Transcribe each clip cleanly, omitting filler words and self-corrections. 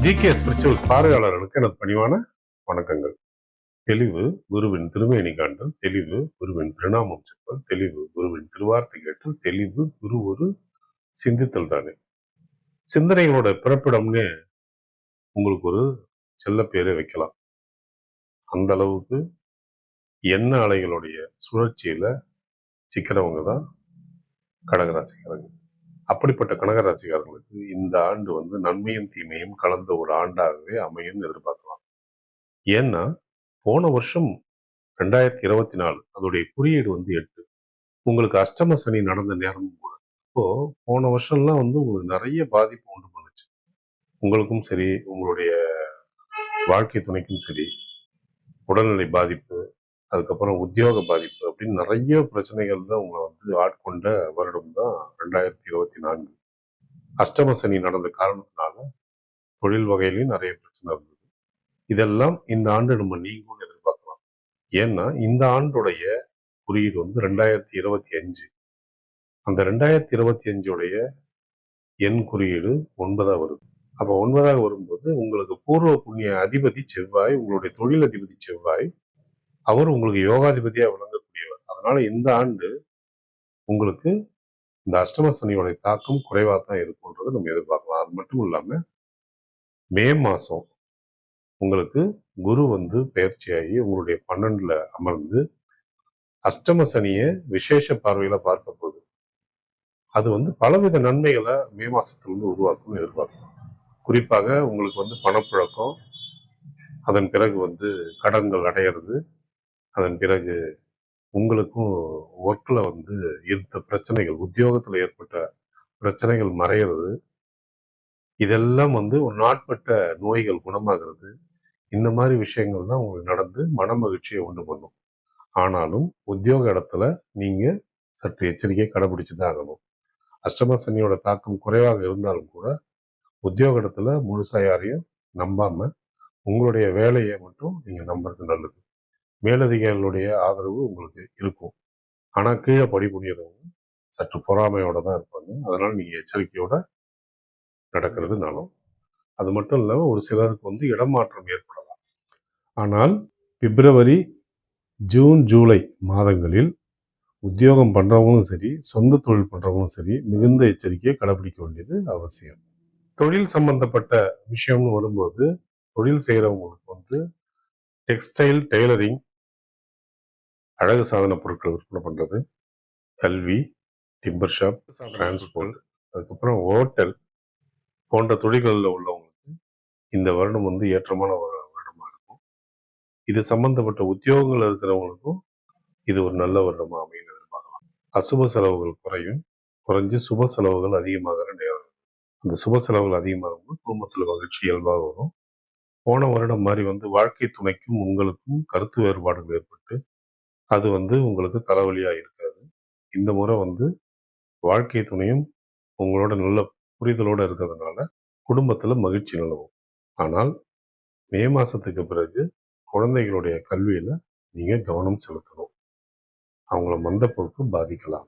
GK spirituals பார்வையாளர்களுக்கு எனது பணிவான வணக்கங்கள். தெளிவு குருவின் திருமேனி காண்டல், தெளிவு குருவின் திருநாமம் செப்பல், தெளிவு குருவின் திருவார்த்தை கேட்டல், தெளிவு குரு ஒரு சிந்தித்தல் தானே. சிந்தனைகளோட பிறப்பிடம்னு உங்களுக்கு ஒரு செல்ல பேரை வைக்கலாம். அந்த அளவுக்கு எண்ண அலைகளுடைய சுழற்சியில சிக்கிறவங்க தான் கடகராசிக்காரங்க. அப்படிப்பட்ட கடகராசிக்காரர்களுக்கு இந்த ஆண்டு நன்மையும் தீமையும் கலந்த ஒரு ஆண்டாகவே அமையும் எதிர்பார்க்கலாம். ஏன்னா போன வருஷம் 2024 அதோடைய குறியீடு 8. உங்களுக்கு அஷ்டம சனி நடந்த நேரம் கூட. இப்போ போன வருஷம்லாம் உங்களுக்கு நிறைய பாதிப்பு உண்டு பண்ணுச்சு. உங்களுக்கும் சரி, உங்களுடைய வாழ்க்கை துணைக்கும் சரி, உடல்நிலை பாதிப்பு, அதுக்கப்புறம் உத்தியோக பாதிப்பு அப்படின்னு நிறைய பிரச்சனைகள் தான் உங்களை ஆட்கொண்ட வருடம் தான் 2024. அஷ்டம சனி நடந்த காரணத்தினால தொழில் வகையிலையும் நிறைய பிரச்சனை இருந்தது. இதெல்லாம் இந்த ஆண்டு நம்ம நீங்களும் எதிர்பார்க்கலாம். ஏன்னா இந்த ஆண்டுடைய குறியீடு 2025. அந்த 2025 எண் குறியீடு 9 வருது. அப்போ 9 வரும்போது உங்களுக்கு பூர்வ புண்ணிய அதிபதி செவ்வாய், உங்களுடைய தொழில் அதிபதி செவ்வாய், அவர் உங்களுக்கு யோகாதிபதியா விளங்கக்கூடியவர். அதனால இந்த ஆண்டு உங்களுக்கு இந்த அஷ்டம சனியோடைய தாக்கம் குறைவா தான் இருக்கும்ன்றதை நம்ம எதிர்பார்க்கலாம். அது மட்டும் இல்லாம மே மாசம் உங்களுக்கு குரு பயிற்சியாகி உங்களுடைய 12ல அமர்ந்து அஷ்டம சனியை விசேஷ பார்வையில பார்க்க போகுது. அது பலவித நன்மைகளை மே மாசத்துல உருவாக்கும் எதிர்பார்க்கலாம். குறிப்பாக உங்களுக்கு பணப்புழக்கம், அதன் பிறகு கடன்கள் அடையிறது, அதன் பிறகு உங்களுக்கும் ஒர்க்ல இருந்த பிரச்சனைகள், உத்தியோகத்துல ஏற்பட்ட பிரச்சனைகள் மறையிறது, இதெல்லாம் ஒரு நாட்பட்ட நோய்கள் குணமாகிறது. இந்த மாதிரி விஷயங்கள் தான் உங்களுக்கு நடந்து மன மகிழ்ச்சியை உண்டு பண்ணும். ஆனாலும் உத்தியோக இடத்துல நீங்க சற்று எச்சரிக்கையை கடைபிடிச்சுதான் ஆகணும். அஷ்டம சனியோட தாக்கம் குறைவாக இருந்தாலும் கூட உத்தியோக இடத்துல முழுசா யாரையும் நம்பாம உங்களுடைய வேலையை மட்டும் நீங்க நம்புறது நல்லது. மேலதிகாரிகளுடைய ஆதரவு உங்களுக்கு இருக்கும். ஆனா கீழே பணிபுரியறவங்க சற்று பொறாமையோட தான் இருப்பாங்க. அதனால நீங்க எச்சரிக்கையோட நடக்கிறது நல்லது. அது மட்டும் இல்லாம ஒரு சிலருக்கு இடமாற்றம் ஏற்படலாம். ஆனால் பிப்ரவரி, ஜூன், ஜூலை மாதங்களில் உத்தியோகம் பண்றவங்களும் சரி, சொந்த தொழில் பண்றவங்களும் சரி, மிகுந்த எச்சரிக்கையை கடைபிடிக்க வேண்டியது அவசியம். தொழில் சம்பந்தப்பட்ட விஷயம்னு வரும்போது தொழில் செய்யறவங்களுக்கு டெக்ஸ்டைல், டெய்லரிங், அழகு சாதன பொருட்கள் விற்பனை பண்றது, கல்வி, டிம்பர் ஷாப், டிரான்ஸ்போர்ட், அதுக்கப்புறம் ஹோட்டல் போன்ற தொழில்களில் உள்ளவங்களுக்கு இந்த வருடம் ஏற்றமான ஒரு வருடமா இருக்கும். இது சம்பந்தப்பட்ட உத்தியோகங்கள் இருக்கிறவங்களுக்கும் இது ஒரு நல்ல வருடமா அமையும் எதிர்பார்க்கலாம். அசுப செலவுகள் குறைஞ்சு சுப செலவுகள் அதிகமாகிற நேரம். அந்த சுப செலவுகள் அதிகமாகும் குடும்பத்துல மகிழ்ச்சி இயல்பாக வரும். போன வருடம் மாதிரி வாழ்க்கை துணைக்கும் உங்களுக்கும் கருத்து வேறுபாடுகள் ஏற்பட்டு அது உங்களுக்கு தலைவலியா இருக்காது. இந்த முறை வாழ்க்கை துணையும் உங்களோட நல்ல புரிதலோட இருக்கிறதுனால குடும்பத்துல மகிழ்ச்சி நிலவும். ஆனால் மே மாசத்துக்கு பிறகு குழந்தைகளுடைய கல்வியில நீங்க கவனம் செலுத்தணும். அவங்கள மந்தப்போக்கு பாதிக்கலாம்.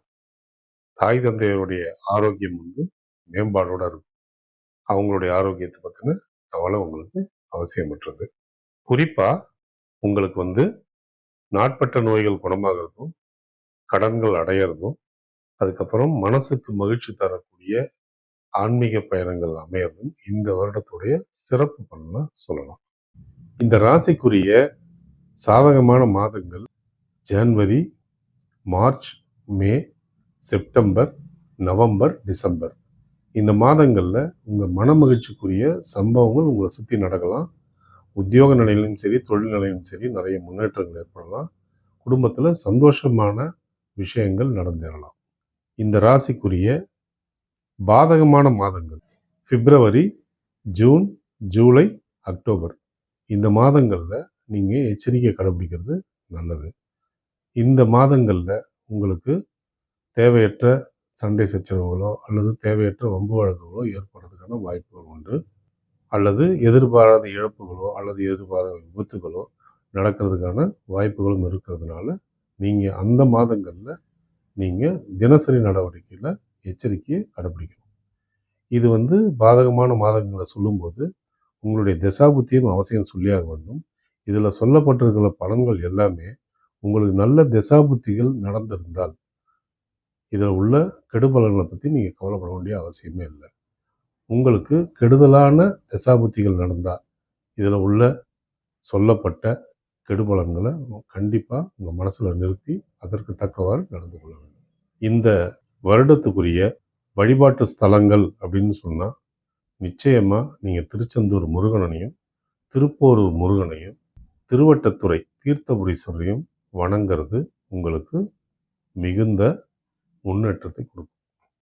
தாய் தந்தையருடைய ஆரோக்கியம் மேம்பாடோட இருக்கும். அவங்களுடைய ஆரோக்கியத்தை பத்தின கவலை உங்களுக்கு அவசியமற்றது. குறிப்பா உங்களுக்கு நாட்பட்ட நோய்கள் குணமாகிறதும், கடன்கள் அடையிறதும், அதுக்கப்புறம் மனசுக்கு மகிழ்ச்சி தரக்கூடிய ஆன்மீக பயணங்கள் அமையறதும் இந்த வருடத்துடைய சிறப்பு பலனா சொல்லலாம். இந்த ராசிக்குரிய சாதகமான மாதங்கள் ஜனவரி, மார்ச், மே, செப்டம்பர், நவம்பர், டிசம்பர். இந்த மாதங்கள்ல உங்க மன மகிழ்ச்சிக்குரிய சம்பவங்கள் உங்களை சுத்தி நடக்கலாம். உத்தியோக நிலையிலும் சரி, தொழில் நிலையிலும் சரி நிறைய முன்னேற்றங்கள் ஏற்படலாம். குடும்பத்துல சந்தோஷமான விஷயங்கள் நடந்தேறலாம். இந்த ராசிக்குரிய பாதகமான மாதங்கள் பிப்ரவரி, ஜூன், ஜூலை, அக்டோபர். இந்த மாதங்கள்ல நீங்க எச்சரிக்கை கடைபிடிக்கிறது நல்லது. இந்த மாதங்கள்ல உங்களுக்கு தேவையற்ற சண்டை சச்சரவுகளோ அல்லது தேவையற்ற வம்பு வழக்குகளோ ஏற்படுறதுக்கான வாய்ப்புகள் உண்டு. அல்லது எதிர்பாராத இழப்புகளோ அல்லது எதிர்பாராத விபத்துகளோ நடக்கிறதுக்கான வாய்ப்புகளும் இருக்கிறதுனால நீங்க அந்த மாதங்கள்ல நீங்க தினசரி உங்களுடைய திசாபுத்தியும் அவசியம் சொல்லியாக வேண்டும். இதில் சொல்லப்பட்டிருக்கிற பலன்கள் எல்லாமே உங்களுக்கு நல்ல திசாபுத்திகள் நடந்திருந்தால் இதில் உள்ள கெடுபலன்களை பற்றி நீங்கள் கவலைப்பட வேண்டிய அவசியமே இல்லை. உங்களுக்கு கெடுதலான திசாபுத்திகள் நடந்தால் இதில் உள்ள சொல்லப்பட்ட கெடுபலன்களை கண்டிப்பாக உங்கள் மனசில் நிறுத்தி அதற்கு தக்கவாறு நடந்து கொள்ள வேண்டும். இந்த வருடத்துக்குரிய வழிபாட்டு ஸ்தலங்கள் அப்படின்னு சொன்னால் நிச்சயமாக நீங்கள் திருச்செந்தூர் முருகனையும் திருப்போரூர் முருகனையும் திருவட்டத்துறை தீர்த்தபுரீஸ்வரரையும் வணங்கிறது உங்களுக்கு மிகுந்த முன்னேற்றத்தை கொடுக்கும்.